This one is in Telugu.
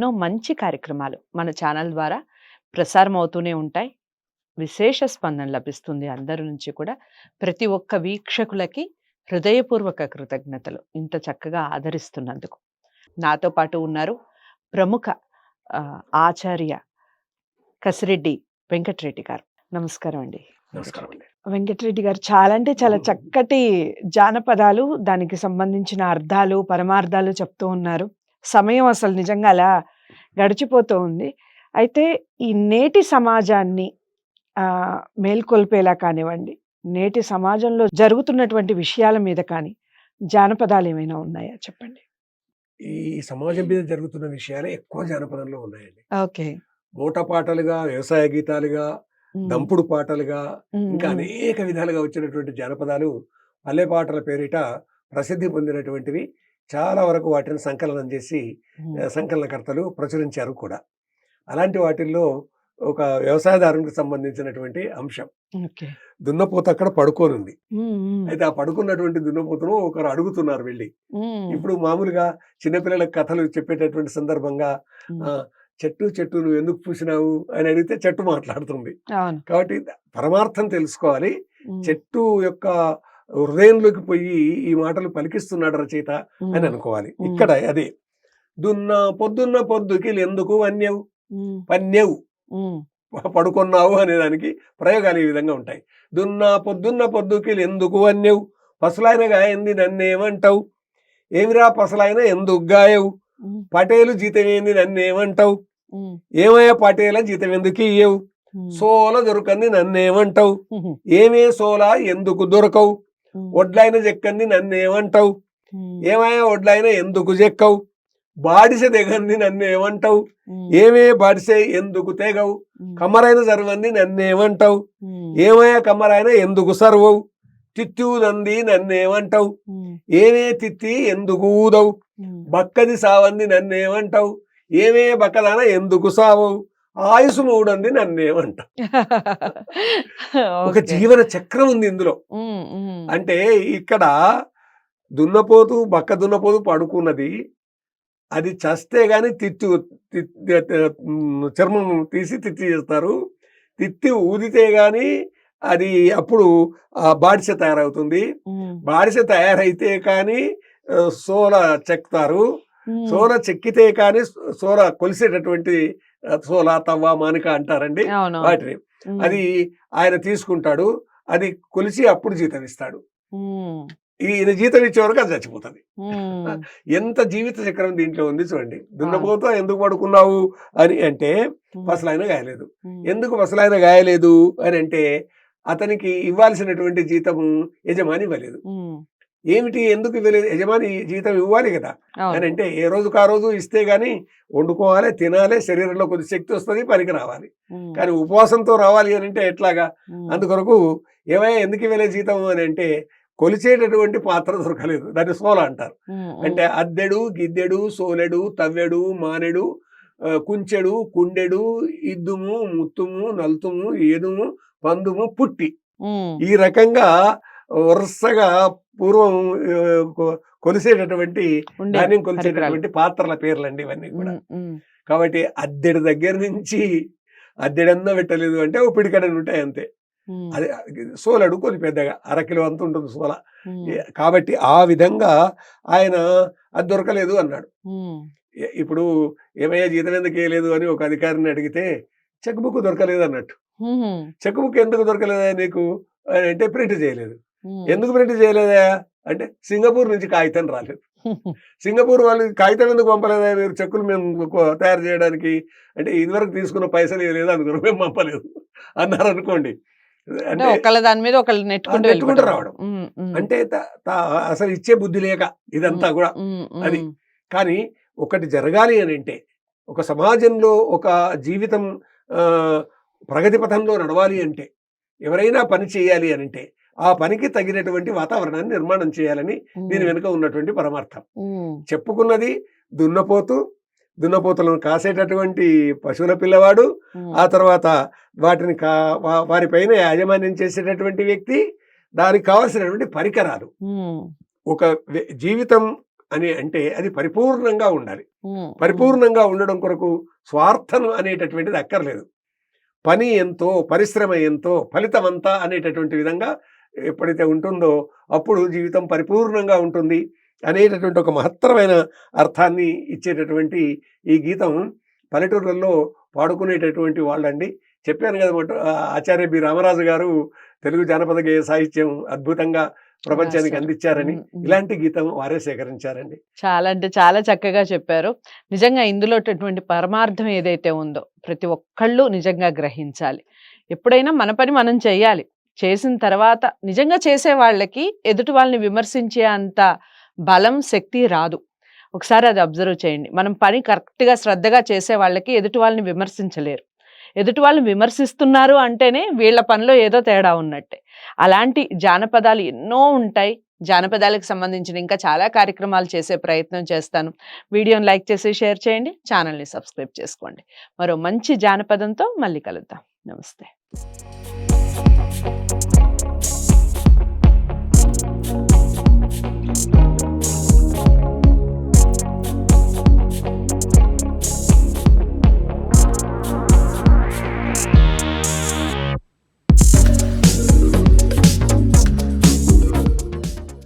ఎన్నో మంచి కార్యక్రమాలు మన ఛానల్ ద్వారా ప్రసారం అవుతూనే ఉంటాయి. విశేష స్పందన లభిస్తుంది అందరి నుంచి కూడా. ప్రతి ఒక్క వీక్షకులకి హృదయపూర్వక కృతజ్ఞతలు ఇంత చక్కగా ఆదరిస్తున్నందుకు. నాతో పాటు ఉన్నారు ప్రముఖ ఆచార్య కసిరెడ్డి వెంకటరెడ్డి గారు. నమస్కారం అండి. నమస్కారం అండి. వెంకటరెడ్డి గారు చాలా అంటే చాలా చక్కటి జానపదాలు, దానికి సంబంధించిన అర్థాలు, పరమార్థాలు చెప్తూ ఉన్నారు. సమయం అసలు నిజంగా అలా గడిచిపోతూ ఉంది. అయితే ఈ నేటి సమాజాన్ని మేల్కొల్పేలా కానివ్వండి, నేటి సమాజంలో జరుగుతున్నటువంటి విషయాల మీద కానీ జానపదాలు ఏమైనా ఉన్నాయా చెప్పండి? ఈ సమాజం మీద జరుగుతున్న విషయాలే ఎక్కువ జానపదంలో ఉన్నాయండి. ఓకే. మూట పాటలుగా, వ్యవసాయ గీతాలుగా, దంపుడు పాటలుగా, ఇంకా అనేక విధాలుగా వచ్చినటువంటి జానపదాలు పల్లె పాటల పేరిట ప్రసిద్ధి పొందినటువంటివి. చాలా వరకు వాటిని సంకలనం చేసి సంకలనకర్తలు ప్రచురించారు కూడా. అలాంటి వాటిల్లో ఒక వ్యవసాయదారునికి సంబంధించినటువంటి అంశం. దున్నపోత అక్కడ పడుకోనుంది. అయితే ఆ పడుకున్నటువంటి దున్నపోతను ఒకరు అడుగుతున్నారు వెళ్ళి. ఇప్పుడు మామూలుగా చిన్నపిల్లలకు కథలు చెప్పేటటువంటి సందర్భంగా చెట్టు చెట్టు నువ్వు ఎందుకు పూసినావు అని అడిగితే చెట్టు మాట్లాడుతుంది. కాబట్టి పరమార్థం తెలుసుకోవాలి. చెట్టు యొక్క హృదయంలోకి పోయి ఈ మాటలు పలికిస్తున్నాడు రచయిత అని అనుకోవాలి. ఇక్కడ అదే పొద్దున్న పొద్దుకి ఎందుకు వన్యవు పన్యవు పడుకున్నావు అనేదానికి ప్రయోగాలు ఈ విధంగా ఉంటాయి. పొద్దున్న పొద్దుకి ఎందుకు వన్యవు పసలాయన గాయంది నన్నేమంటావు, ఏమిరా పసలాయన ఎందుకు గాయవు, పటేలు జీతం ఏంది నన్నేమంటావు, ఏమయ్యా పటేల జీతం ఎందుకు ఇయ్యవు, సోల దొరకంది నన్నేమంటావు, ఏమే సోల ఎందుకు దొరకవు, ఒడ్లైన చెక్కంది నన్నేమంటావు, ఏమయ్యా ఒడ్లైన ఎందుకు చెక్కవు, బాడిసె తెగంది నన్నేమంటావు, ఏమే బాడిసె ఎందుకు తెగవు, కమ్మరైన సర్వంది నన్నేమంటావు, ఏమయ్యా కమ్మరైన ఎందుకు సర్వవు, తిత్తిదంది నన్నేమంటావు, ఏమే తిత్తి ఎందుకు ఊదవు, బక్కది సావంది నన్నేమంటావు, ఏమే బక్కదాన ఎందుకు సావవు, ఆయుసు మూడంది నన్నేమంటావు. ఒక జీవన చక్రం ఉంది ఇందులో. అంటే ఇక్కడ దున్నపోతు బక్క దున్నపోతు పడుకున్నది, అది చస్తే గాని చర్మం తీసి తిత్తి చేస్తారు, తిత్తి ఊదితే గాని అది అప్పుడు బాడిసె తయారవుతుంది, బాడిసె తయారైతే కానీ సోల చెక్తారు, సోల చెక్కితే కానీ సోల కొలిసేటటువంటి సోల తవ్వ మానిక అంటారండి వాటిని. అది ఆయన తీసుకుంటాడు, అది కొలిసి అప్పుడు జీతం ఇస్తాడు. ఈయన జీతం ఇచ్చే వరకు అది చచ్చిపోతుంది. ఎంత జీవిత చక్రం దీంట్లో ఉంది చూడండి. దున్నపోతా ఎందుకు పడుకున్నావు అని అంటే పసలైన గాయలేదు. ఎందుకు పసలైన గాయలేదు అని అంటే అతనికి ఇవ్వాల్సినటువంటి జీతము యజమాని ఇవ్వలేదు. ఏమిటి ఎందుకు ఇవ్వలేదు, యజమాని జీతం ఇవ్వాలి కదా అని అంటే ఏ రోజుకు ఆ రోజు ఇస్తే గాని వండుకోవాలి, తినాలి, శరీరంలో కొద్ది శక్తి వస్తుంది, పనికి రావాలి. కానీ ఉపవాసంతో రావాలి అని అంటే ఎట్లాగా? అందుకొరకు ఏమయ్యా ఎందుకు ఇవ్వలేదు జీతం అని అంటే కొలిచేటటువంటి పాత్ర దొరకలేదు, దాన్ని సోల అంటారు. అంటే అద్దెడు, గిద్దెడు, సోలెడు, తవ్వెడు, మానెడు, కుంచెడు, కుండెడు, ఇద్దుము, ముత్తుము, నల్తుము, ఏదుము, పందుము, పుట్టి, ఈ రకంగా వరుసగా పూర్వం కొలిసేటటువంటి ధాన్యం కొలిసేటటువంటి పాత్రల పేర్లండి ఇవన్నీ కూడా. కాబట్టి అద్దెడు దగ్గర నుంచి అద్దెడన్నా పెట్టలేదు అంటే ఓ పిడికడని ఉంటాయి అంతే. అది సోలడు కొద్ది పెద్దగా అరకిలో అంత ఉంటుంది సోల. కాబట్టి ఆ విధంగా ఆయన అది దొరకలేదు అన్నాడు. ఇప్పుడు ఏమయ్యా జీతం ఎందుకు వేయలేదు అని ఒక అధికారిని అడిగితే చెక్ బుక్ దొరకలేదు అన్నట్టు. చెక్ బుక్ ఎందుకు దొరకలేదా నీకు అని అంటే ప్రింట్ చేయలేదు. ఎందుకు ప్రింట్ చేయలేదా అంటే సింగపూర్ నుంచి కాగితం రాలేదు. సింగపూర్ వాళ్ళు కాగితం ఎందుకు పంపలేదా మీరు చెక్కులు మేము తయారు చేయడానికి అంటే ఇదివరకు తీసుకున్న పైసలు ఇవ్వలేదు అందుకని మేము పంపలేదు అన్నారు అనుకోండి. అంటే దాని మీద ఒకళ్ళు నెట్టుకుంటూ రావడం అంటే అసలు ఇచ్చే బుద్ధి లేక ఇదంతా కూడా అది. కానీ ఒకటి జరగాలి అని అంటే ఒక సమాజంలో ఒక జీవితం ప్రగతి పథంలో నడవాలి అంటే ఎవరైనా పని చేయాలి అని అంటే ఆ పనికి తగినటువంటి వాతావరణాన్ని నిర్మాణం చేయాలని దీని వెనుక ఉన్నటువంటి పరమార్థం. చెప్పుకున్నది దున్నపోతులను కాసేటటువంటి పశువుల పిల్లవాడు, ఆ తర్వాత వాటిని వారిపైన యాజమాన్యం చేసేటటువంటి వ్యక్తి, దానికి కావాల్సినటువంటి పరికరాలు. ఒక జీవితం అని అంటే అది పరిపూర్ణంగా ఉండాలి. హ్మ్. పరిపూర్ణంగా ఉండడం కొరకు స్వార్థం అనేటటువంటిది అక్కర్లేదు. పని ఎంతో, పరిశ్రమ ఎంతో, ఫలితమంతా అనేటటువంటి విధంగా ఎప్పుడైతే ఉంటుందో అప్పుడు జీవితం పరిపూర్ణంగా ఉంటుంది అనేటటువంటి ఒక మహత్తరమైన అర్థాన్ని ఇచ్చేటటువంటి ఈ గీతం పల్లెటూర్లలో పాడుకునేటటువంటి వాళ్ళండి. చెప్పాను కదా! ఆచార్య బి. రామరాజు గారు తెలుగు జానపద గేయ సాహిత్యం అద్భుతంగా ప్రపంచానికి రాశారు. అందించారని, ఇలాంటి గీతం వారే సేకరించారండి. చాలా అంటే చాలా చక్కగా చెప్పారు. నిజంగా ఇందులో ఉన్నటువంటి పరమార్థం ఏదైతే ఉందో ప్రతి ఒక్కళ్ళు నిజంగా గ్రహించాలి. ఎప్పుడైనా మన పని మనం చేయాలి. చేసిన తర్వాత నిజంగా చేసే వాళ్ళకి ఎదుటి వాళ్ళని విమర్శించే అంత బలం, శక్తి రాదు. ఒకసారి అది అబ్జర్వ్ చేయండి. మనం పని కరెక్ట్‌గా శ్రద్ధగా చేసే వాళ్ళకి ఎదుటి వాళ్ళని విమర్శించలేరు. ఎదుటి వాళ్ళని విమర్శిస్తున్నారు అంటేనే వీళ్ళ పనిలో ఏదో తేడా ఉన్నట్టే. అలాంటి జానపదాలు ఎన్నో ఉంటాయి. జానపదాలకు సంబంధించిన ఇంకా చాలా కార్యక్రమాలు చేసే ప్రయత్నం చేస్తాను. వీడియోని లైక్ చేసి, షేర్ చేయండి. ఛానల్‌ని సబ్స్క్రైబ్ చేసుకోండి. మరో మంచి జానపదంతో మళ్ళీ కలుద్దాం. నమస్తే.